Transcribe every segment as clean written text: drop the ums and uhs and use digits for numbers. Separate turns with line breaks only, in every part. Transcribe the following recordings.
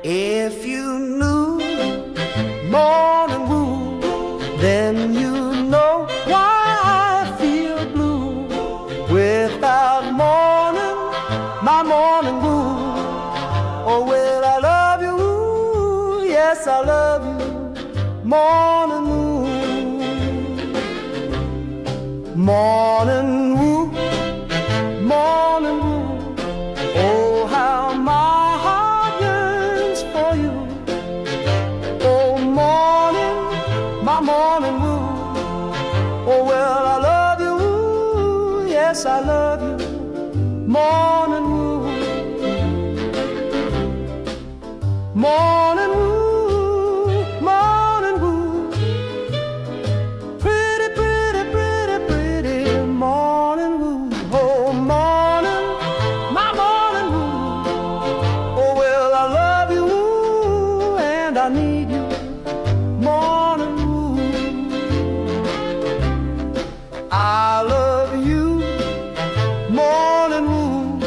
If you knew morning wood, then you know why I feel blue. Without morning, my morning wood. Oh, well, I love you, yes, I love you, morning wood. Morning wood, morning wood. Oh, how my heart yearns for you. Oh, morning, my morning wood. Oh, well, I love you, yes, I love you, morning wood. Morning wood, morning wood. Pretty, pretty, pretty, pretty morning wood. Oh, morning, my morning wood. Oh, well, I love you and I need you, morning wood. I love you, morning wood,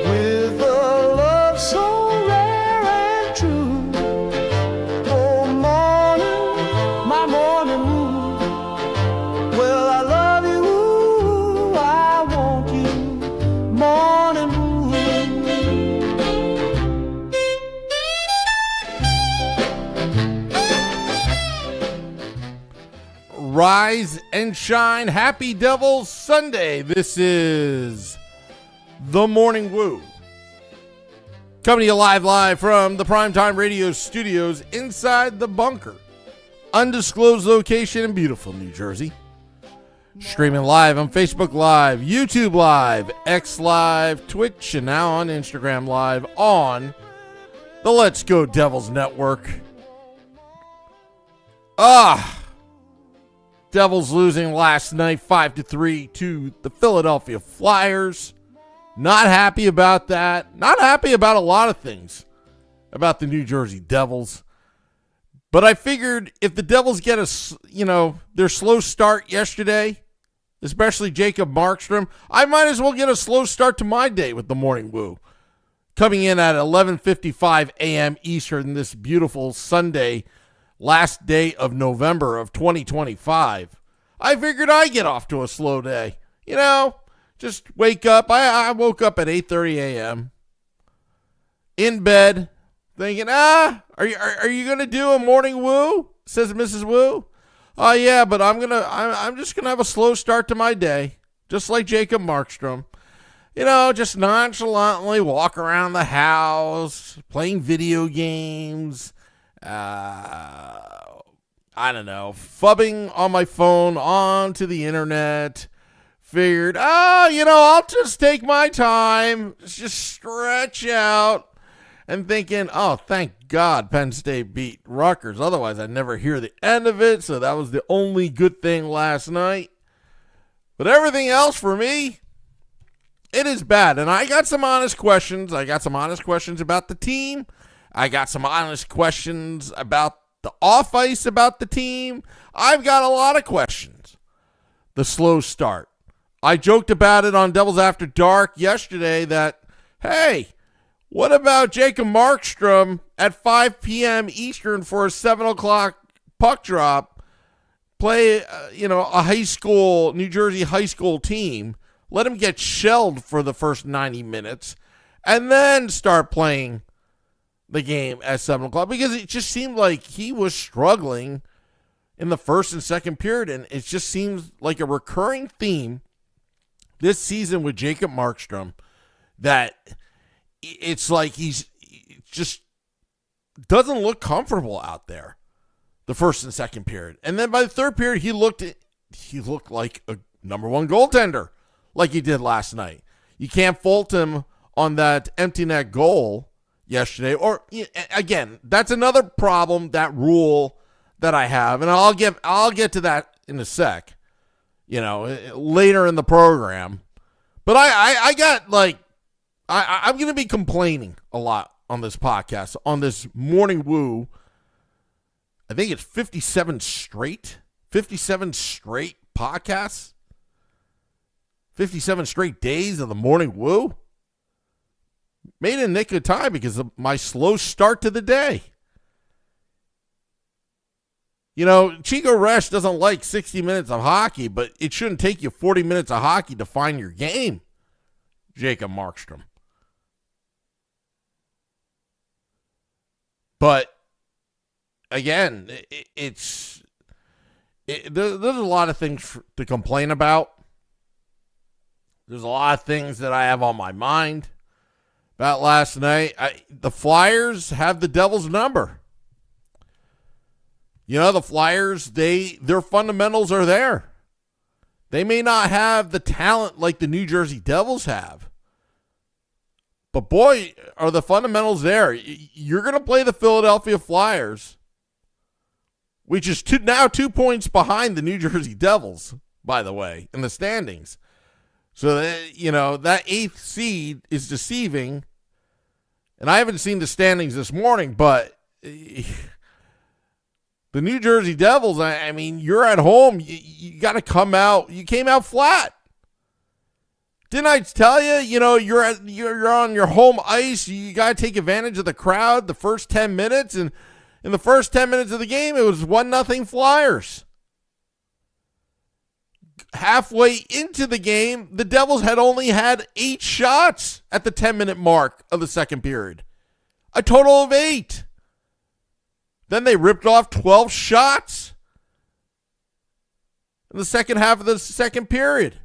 with a love so rare and true. Oh, morning, my morning wood. Well, I love you, I want you, morning wood.
Rise and shine. Happy Devils Sunday. This is the Morning Woo. Coming to you live from the Primetime Radio studios inside the bunker. Undisclosed location in beautiful New Jersey. Streaming live on Facebook Live, YouTube Live, X Live, Twitch, and now on Instagram Live on the Let's Go Devils Network. Devils losing last night 5-3 to the Philadelphia Flyers. Not happy about that. Not happy about a lot of things about the New Jersey Devils. But I figured if the Devils get their slow start yesterday, especially Jacob Markstrom, I might as well get a slow start to my day with the Morning Woo. Coming in at 11:55 a.m. Eastern this beautiful Sunday, last day of November of 2025. I figured I'd get off to a slow day. Just wake up. I woke up at 8:30 a.m. in bed, thinking, are you gonna do a morning woo? Says Mrs. Woo. Oh yeah, but I'm just gonna have a slow start to my day, just like Jacob Markstrom. Just nonchalantly walk around the house, playing video games. I don't know, fubbing on my phone onto the internet. Figured, I'll just take my time, just stretch out, and thinking, oh, thank God Penn State beat Rutgers. Otherwise, I'd never hear the end of it. So that was the only good thing last night. But everything else for me, it is bad. And I got some honest questions. I got some honest questions about the team. I got some honest questions about the off ice, about the team. I've got a lot of questions. The slow start. I joked about it on Devils After Dark yesterday that, hey, what about Jacob Markstrom at 5 p.m. Eastern for a 7 o'clock puck drop, play, a high school, New Jersey high school team, let him get shelled for the first 90 minutes, and then start playing the game at 7 o'clock, because it just seemed like he was struggling in the first and second period, and it just seems like a recurring theme this season with Jacob Markstrom that it's like he's just doesn't look comfortable out there the first and second period. And then by the third period, he looked like a number one goaltender like he did last night. You can't fault him on that empty net goal yesterday. Or again, that's another problem, that rule that I have, and I'll get to that in a sec, later in the program. But I got I'm going to be complaining a lot on this podcast, on this Morning Woo. I think it's 57 straight podcasts, 57 straight days of the morning woo. Made in nick of time because of my slow start to the day. You know, Chico Resch doesn't like 60 minutes of hockey, but it shouldn't take you 40 minutes of hockey to find your game, Jacob Markstrom. But, again, there's a lot of things to complain about. There's a lot of things that I have on my mind about last night. The Flyers have the Devils' number. You know, the Flyers, their fundamentals are there. They may not have the talent like the New Jersey Devils have. But boy, are the fundamentals there. You're going to play the Philadelphia Flyers, which is now 2 points behind the New Jersey Devils, by the way, in the standings. So, that 8th seed is deceiving. And I haven't seen the standings this morning, but the New Jersey Devils, I mean, you're at home. You got to come out. You came out flat. Didn't I tell you, you're on your home ice. You got to take advantage of the crowd the first 10 minutes. And in the first 10 minutes of the game, it was 1-0 Flyers. Halfway into the game, the Devils had only had 8 shots at the 10-minute mark of the second period. A total of 8. Then they ripped off 12 shots in the second half of the second period.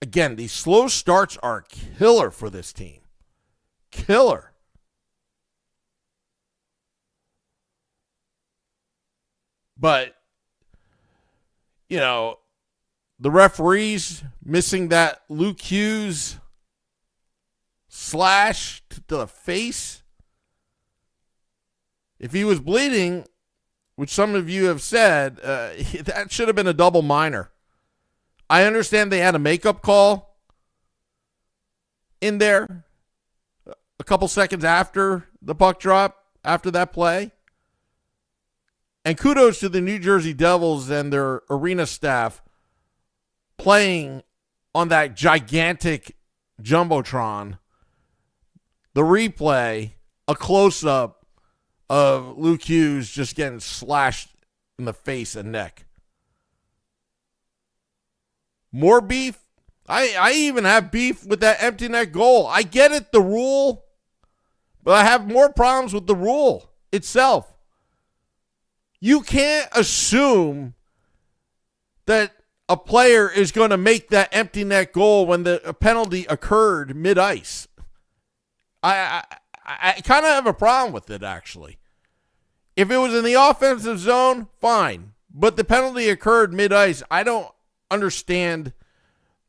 Again, these slow starts are killer for this team. Killer. But, the referees missing that Luke Hughes slash to the face. If he was bleeding, which some of you have said, that should have been a double minor. I understand they had a makeup call in there a couple seconds after the puck drop, after that play. And kudos to the New Jersey Devils and their arena staff playing on that gigantic Jumbotron. The replay, a close-up of Luke Hughes just getting slashed in the face and neck. More beef? I even have beef with that empty net goal. I get it, the rule, but I have more problems with the rule itself. You can't assume that a player is going to make that empty net goal when the penalty occurred mid-ice. I kind of have a problem with it, actually. If it was in the offensive zone, fine. But the penalty occurred mid-ice. I don't understand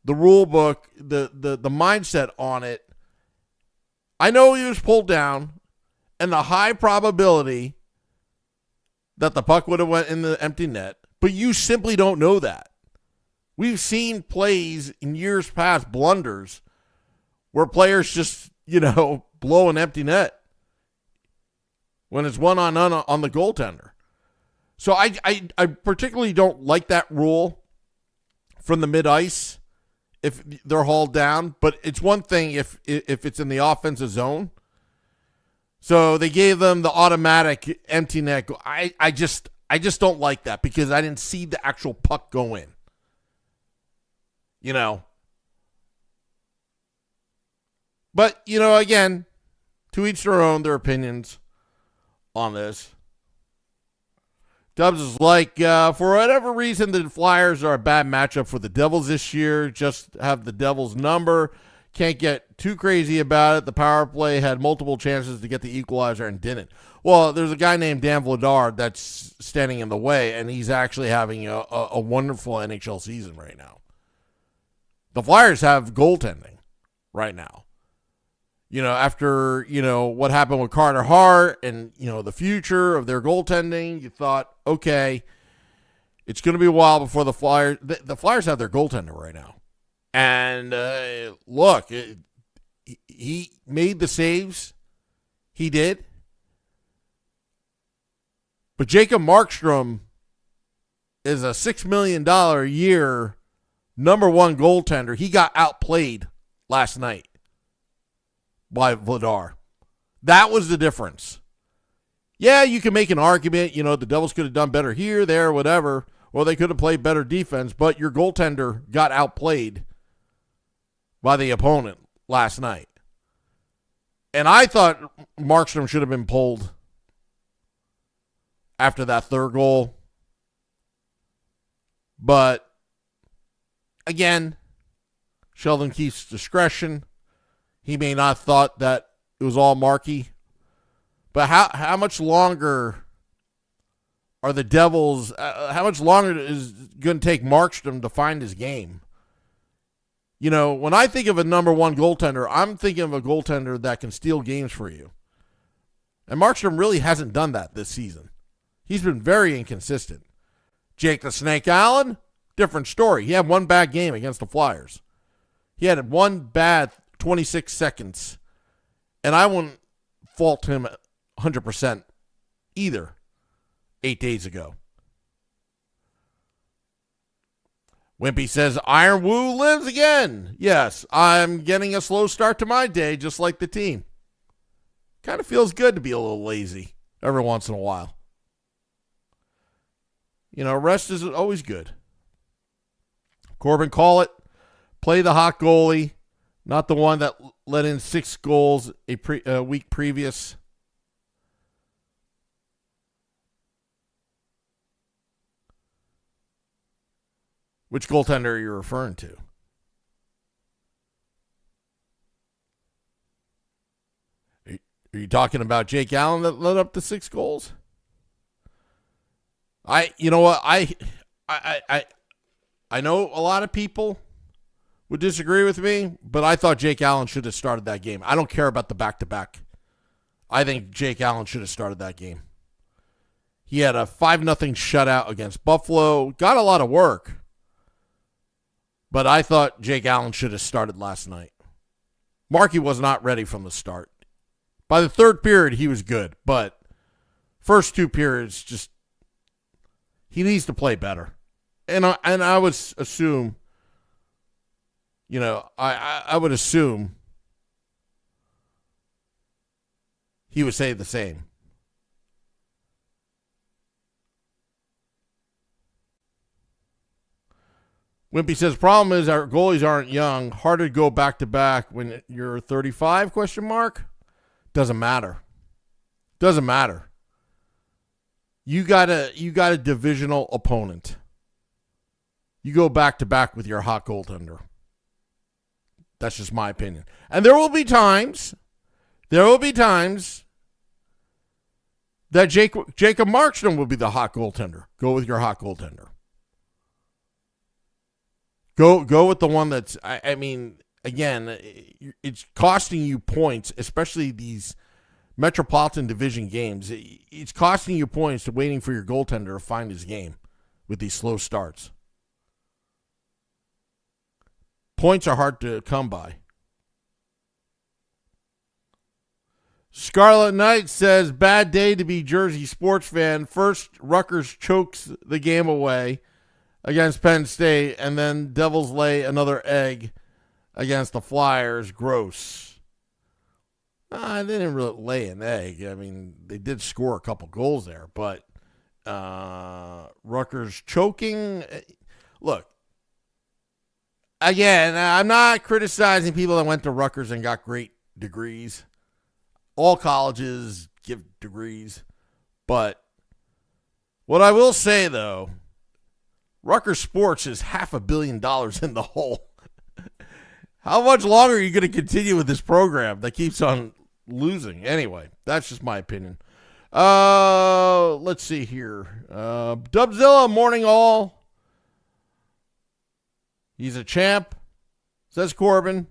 the rule book, the mindset on it. I know he was pulled down, and the high probability that the puck would have went in the empty net, but you simply don't know that. We've seen plays in years past, blunders, where players just, blow an empty net when it's one-on-one on the goaltender. So I particularly don't like that rule from the mid-ice if they're hauled down, but it's one thing if it's in the offensive zone. So they gave them the automatic empty net. I just don't like that because I didn't see the actual puck go in. But, again, to each their own, their opinions on this. Dubs is like, for whatever reason, the Flyers are a bad matchup for the Devils this year. Just have the Devils' number. Can't get too crazy about it. The power play had multiple chances to get the equalizer and didn't. Well, there's a guy named Dan Vladar that's standing in the way, and he's actually having a wonderful NHL season right now. The Flyers have goaltending right now. After, what happened with Carter Hart and, the future of their goaltending, you thought, okay, it's going to be a while before the Flyers have their goaltender right now. And look, he made the saves. He did. But Jacob Markstrom is a $6 million a year number one goaltender. He got outplayed last night by Vladar. That was the difference. Yeah, you can make an argument, the Devils could have done better here, there, whatever, or they could have played better defense, but your goaltender got outplayed by the opponent last night. And I thought Markstrom should have been pulled after that third goal. But, again, Sheldon Keefe's discretion. He may not have thought that it was all Markey. But how much longer are the Devils, how much longer is going to take Markstrom to find his game? When I think of a number one goaltender, I'm thinking of a goaltender that can steal games for you. And Markstrom really hasn't done that this season. He's been very inconsistent. Jake the Snake Allen, different story. He had one bad game against the Flyers. He had one bad 26 seconds. And I wouldn't fault him 100% either 8 days ago. Wimpy says, Iron Woo lives again. Yes, I'm getting a slow start to my day, just like the team. Kind of feels good to be a little lazy every once in a while. Rest is always good. Corbin, call it. Play the hot goalie, not the one that let in 6 goals a week previous. Which goaltender are you referring to? Are you talking about Jake Allen that led up to 6 goals? You know what? I know a lot of people would disagree with me, but I thought Jake Allen should have started that game. I don't care about the back-to-back. I think Jake Allen should have started that game. He had a 5-0 shutout against Buffalo. Got a lot of work. But I thought Jake Allen should have started last night. Markey was not ready from the start. By the third period, he was good. But first 2 periods, just he needs to play better. And I would assume, I would assume he would say the same. Wimpy says, problem is our goalies aren't young. Harder to go back-to-back when you're 35, ? Doesn't matter. Doesn't matter. You got a divisional opponent. You go back-to-back with your hot goaltender. That's just my opinion. And there will be times that Jacob Markstrom will be the hot goaltender. Go with your hot goaltender. Go with the one that's, again, it's costing you points, especially these Metropolitan Division games. It's costing you points to waiting for your goaltender to find his game with these slow starts. Points are hard to come by. Scarlet Knight says, bad day to be Jersey sports fan. First, Rutgers chokes the game away against Penn State, and then Devils lay another egg against the Flyers. Gross. They didn't really lay an egg. They did score a couple goals there, but Rutgers choking. Look, again, I'm not criticizing people that went to Rutgers and got great degrees. All colleges give degrees. But what I will say, though, Rutgers Sports is $500 million in the hole. How much longer are you going to continue with this program that keeps on losing? Anyway, that's just my opinion. Let's see here. Dubzilla, morning all. He's a champ, says Corbin.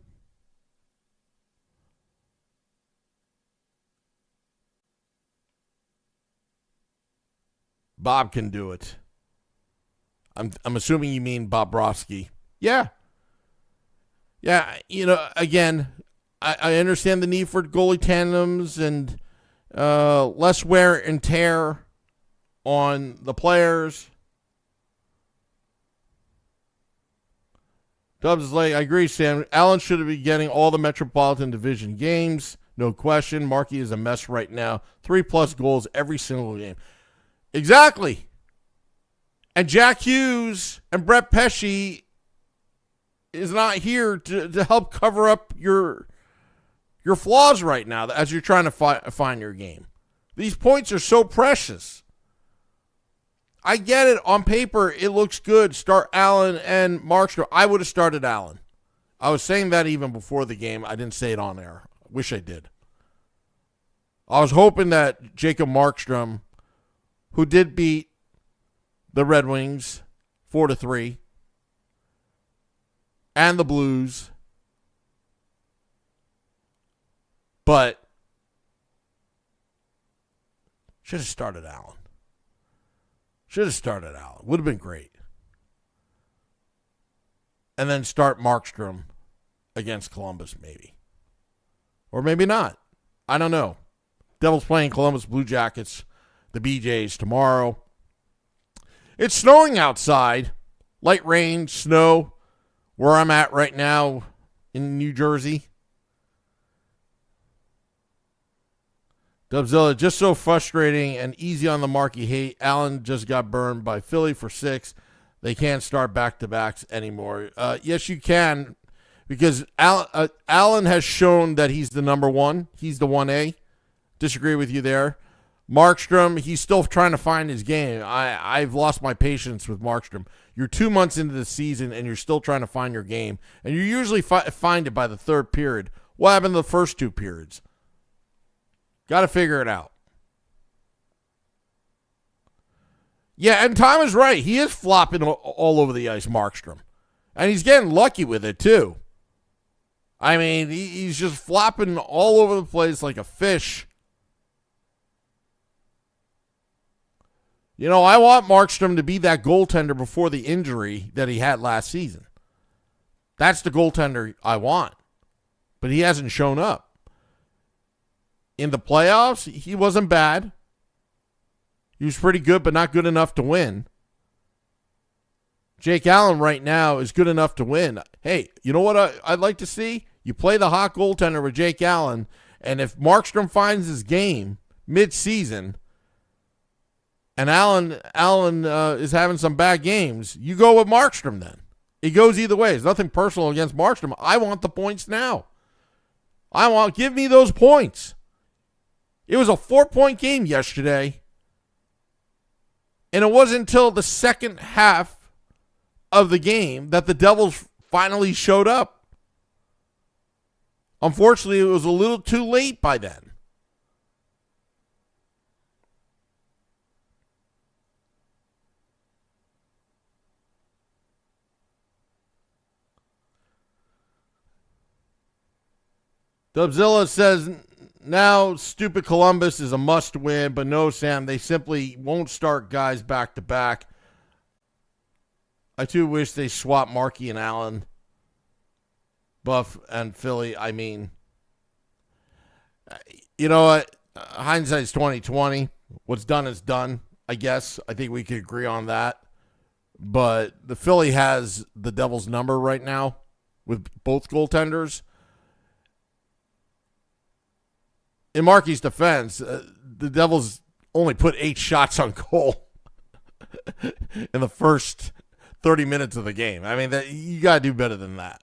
Bob can do it. I'm assuming you mean Bobrovsky. Yeah. Yeah, again, I understand the need for goalie tandems and less wear and tear on the players. Dubs is like, I agree, Sam. Allen should be getting all the Metropolitan Division games. No question. Markey is a mess right now. 3+ goals every single game. Exactly. And Jack Hughes and Brett Pesce is not here to help cover up your flaws right now as you're trying to find your game. These points are so precious. I get it. On paper, it looks good. Start Allen and Markstrom. I would have started Allen. I was saying that even before the game. I didn't say it on air. Wish I did. I was hoping that Jacob Markstrom, who did beat the Red Wings 4-3, and the Blues, but should have started Allen. Would have been great. And then start Markstrom against Columbus, maybe. Or maybe not. I don't know. Devils playing Columbus Blue Jackets, the BJs, tomorrow. It's snowing outside. Light rain, snow, where I'm at right now in New Jersey. Dubzilla, just so frustrating and easy on the Markey hate. Allen just got burned by Philly for 6. They can't start back-to-backs anymore. Yes, you can, because Allen has shown that he's the number one. He's the 1A. Disagree with you there. Markstrom, he's still trying to find his game. I've lost my patience with Markstrom. You're 2 months into the season, and you're still trying to find your game. And you usually find it by the third period. What happened to the first 2 periods? Got to figure it out. Yeah, and Tom is right. He is flopping all over the ice, Markstrom. And he's getting lucky with it, too. I mean, he's just flopping all over the place like a fish. You know, I want Markstrom to be that goaltender before the injury that he had last season. That's the goaltender I want. But he hasn't shown up. In the playoffs, he wasn't bad. He was pretty good, but not good enough to win. Jake Allen right now is good enough to win. Hey, you know what I'd like to see? You play the hot goaltender with Jake Allen, and if Markstrom finds his game mid-season, and Allen is having some bad games, you go with Markstrom then. It goes either way. There's nothing personal against Markstrom. I want the points now. Give me those points. It was a 4-point game yesterday, and it wasn't until the second half of the game that the Devils finally showed up. Unfortunately, it was a little too late by then. Dubzilla says, now stupid Columbus is a must win, but no, Sam, they simply won't start guys back to back. I too wish they swap Markey and Allen. Buff and Philly, I mean, you know what? Hindsight's 20/20. What's done is done, I guess. I think we could agree on that. But the Philly has the Devils' number right now with both goaltenders. In Markey's defense, the Devils only put 8 shots on goal in the first 30 minutes of the game. I mean, you got to do better than that.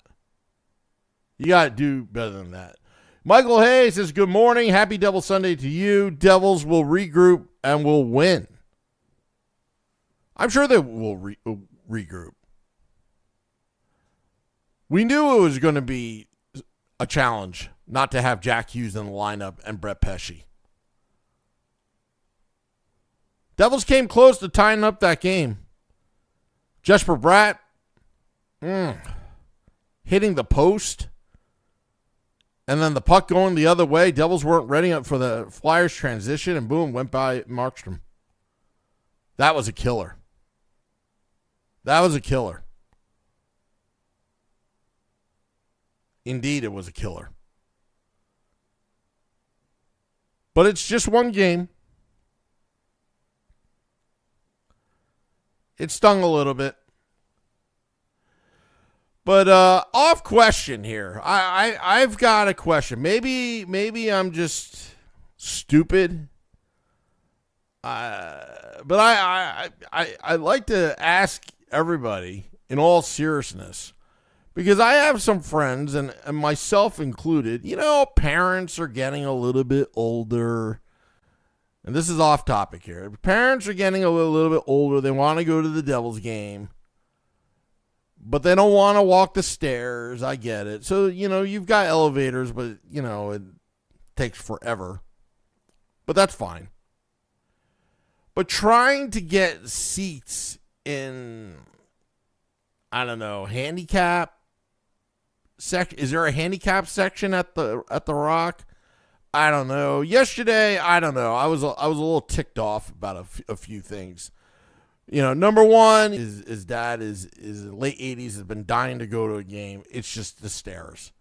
Michael Hayes says, good morning. Happy Devil Sunday to you. Devils will regroup and will win. I'm sure they will regroup. We knew it was going to be a challenge not to have Jack Hughes in the lineup and Brett Pesce. Devils came close to tying up that game. Jesper Bratt hitting the post, and then the puck going the other way. Devils weren't ready for the Flyers transition, and boom, went by Markstrom. That was a killer. Indeed, it was a killer. But it's just one game. It stung a little bit. But off question here. I've got a question. Maybe I'm just stupid. But I like to ask everybody in all seriousness, because I have some friends, and myself included, parents are getting a little bit older. And this is off topic here. Parents are getting a little bit older. They want to go to the Devils game, but they don't want to walk the stairs. I get it. So, you've got elevators, but, it takes forever. But that's fine. But trying to get seats in, I don't know, handicap section. Is there a handicap section at the Rock? I don't know. Yesterday, I don't know. I was a little ticked off about a few things. Number one, his dad is late 80s, has been dying to go to a game. It's just the stairs.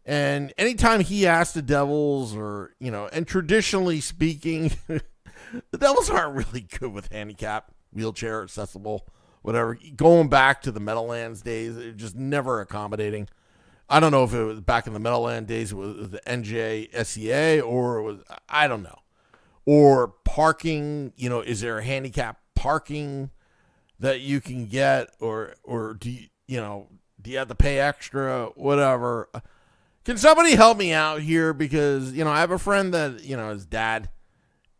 And anytime he asked the Devils, or, and traditionally speaking, the Devils aren't really good with handicap, wheelchair accessible, whatever. Going back to the Meadowlands days, it just never accommodating. I don't know if it was back in the Meadowland days, it was the NJSEA, or it was, I don't know. Or parking, is there a handicap parking that you can get, or do you have to pay extra, whatever. Can somebody help me out here? Because, I have a friend that, his dad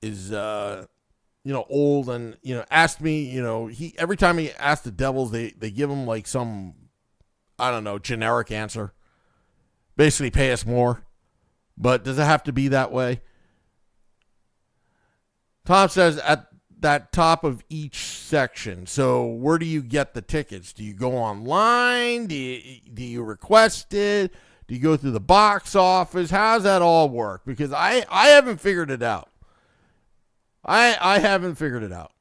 is, old, and, asked me, he, every time he asked the Devils, they give him like some, I don't know, generic answer. Basically pay us more. But does it have to be that way? Tom says at that top of each section. So where do you get the tickets? Do you go online? Do you request it? Do you go through the box office? How does that all work? Because I haven't figured it out. I haven't figured it out.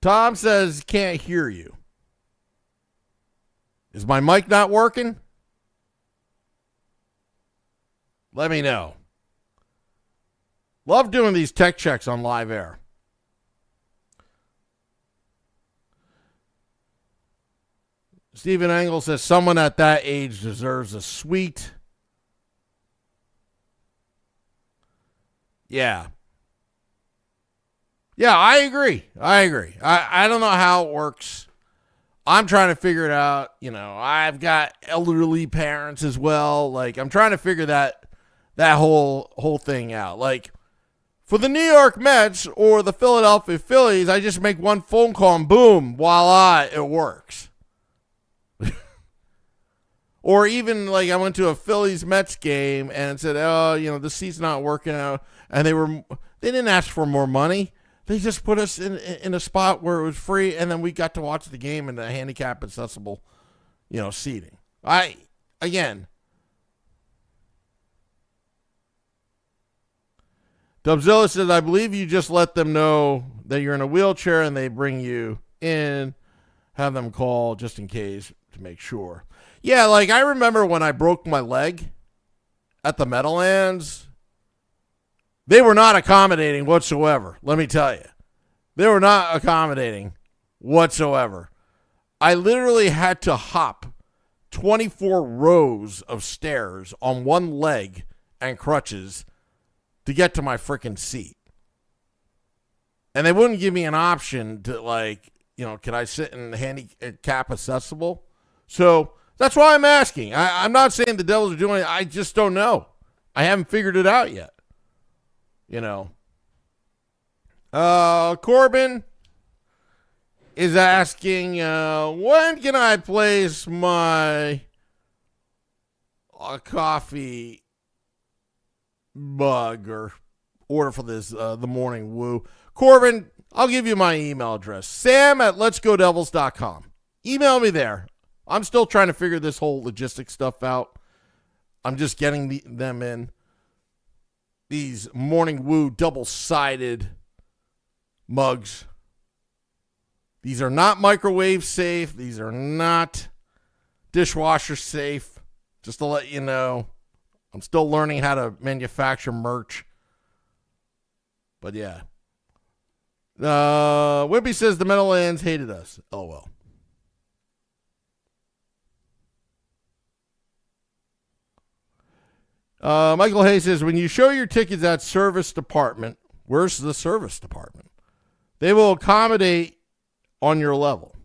Tom says can't hear you. Is my mic not working? Let me know. Love doing these tech checks on live air. Stephen Engel says someone at that age deserves a suite. Yeah. Yeah, I agree. I don't know how it works. I'm trying to figure it out. I've got elderly parents as well. Like, I'm trying to figure that whole thing out. Like, for the New York Mets or the Philadelphia Phillies, I just make one phone call and boom, voila, it works. Or even like I went to a Phillies Mets game and said, oh, the seat's not working out. And they didn't ask for more money. They just put us in a spot where it was free, and then we got to watch the game in a handicap accessible, seating. Dubzilla says, I believe you just let them know that you're in a wheelchair and they bring you in, have them call just in case to make sure. Yeah, like I remember when I broke my leg at the Meadowlands, they were not accommodating whatsoever. Let me tell you. They were not accommodating whatsoever. I literally had to hop 24 rows of stairs on one leg and crutches to get to my freaking seat. And they wouldn't give me an option to can I sit in handicap accessible? So that's why I'm asking. I'm not saying the Devils are doing it. I just don't know. I haven't figured it out yet. Corbin is asking, when can I place my coffee mug or order for this, the morning woo? Corbin, I'll give you my email address, sam@letsgodevils.com. Email me there. I'm still trying to figure this whole logistics stuff out. I'm just getting them in. These Morning Woo double-sided mugs. These are not microwave safe. These are not dishwasher safe. Just to let you know, I'm still learning how to manufacture merch. But yeah. Wimpy says the Meadowlands hated us. Oh, well. Michael Hayes says, when you show your tickets at service department, where's the service department? They will accommodate on your level.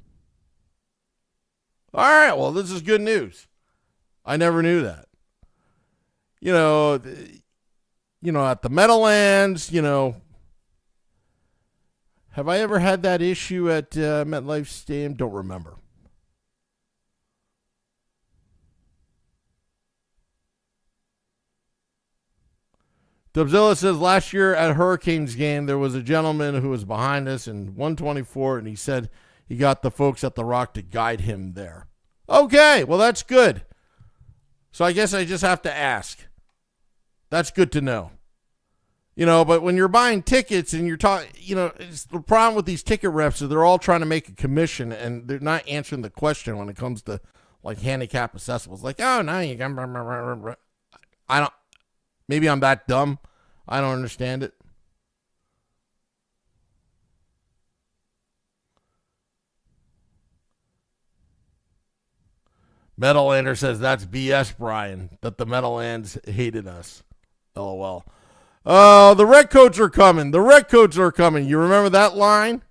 All right, well, this is good news. I never knew that. At the Meadowlands, have I ever had that issue at MetLife Stadium? Don't remember. Dubzilla says, last year at Hurricanes game, there was a gentleman who was behind us in 124, and he said he got the folks at the Rock to guide him there. Okay, well, that's good. So I guess I just have to ask. That's good to know. But when you're buying tickets and you're talking, it's the problem with these ticket reps is they're all trying to make a commission, and they're not answering the question when it comes to, like, handicap accessibles. Like, oh, no, you can... Maybe I'm that dumb. I don't understand it. Meadowlander says that's BS, Brian, that the Meadowlands hated us. LOL. The Redcoats are coming. The Redcoats are coming. You remember that line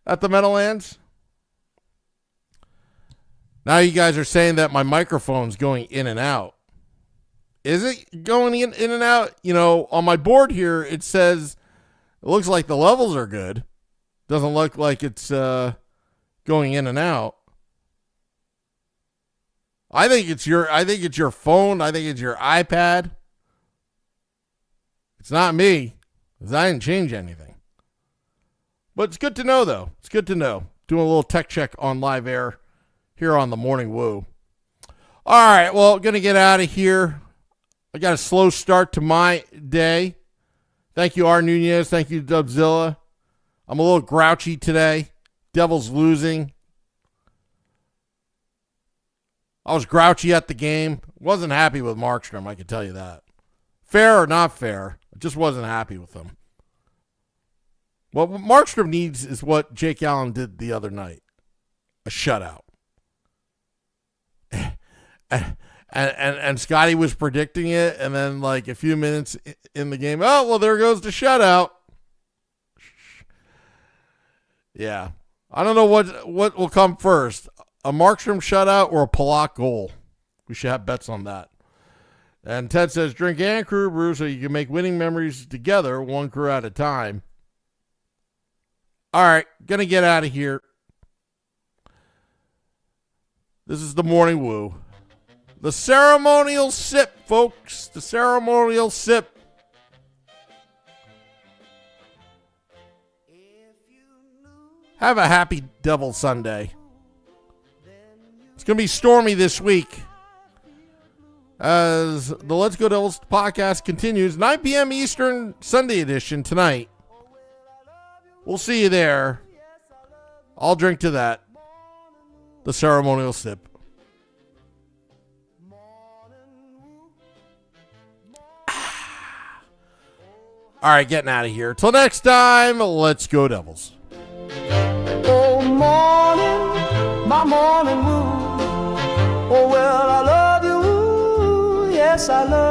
at the Meadowlands? Now you guys are saying that my microphone's going in and out. Is it going in and out? On my board here, it says it looks like the levels are good. Doesn't look like it's going in and out. I think it's your phone. I think it's your iPad. It's not me, because I didn't change anything. But it's good to know, though. It's good to know. Doing a little tech check on live air here on the Morning Woo. All right, well, going to get out of here. I got a slow start to my day. Thank you, R. Nunez. Thank you, Dubzilla. I'm a little grouchy today. Devils losing. I was grouchy at the game. Wasn't happy with Markstrom, I can tell you that. Fair or not fair, I just wasn't happy with him. What Markstrom needs is what Jake Allen did the other night. A shutout. And Scotty was predicting it, and then like a few minutes in the game, oh, well, there goes the shutout. Yeah. I don't know what will come first, a Markstrom shutout or a Pollock goal. We should have bets on that. And Ted says, drink and crew brew so you can make winning memories together, one crew at a time. All right, going to get out of here. This is the Morning Woo. The ceremonial sip, folks. The ceremonial sip. Have a happy Devil Sunday. It's going to be stormy this week as the Let's Go Devils podcast continues. 9 p.m. Eastern, Sunday edition tonight. We'll see you there. I'll drink to that. The ceremonial sip. All right, getting out of here. Till next time, let's go Devils.
Oh, morning, my morning woo. Oh, well, I love you. Yes, I love you.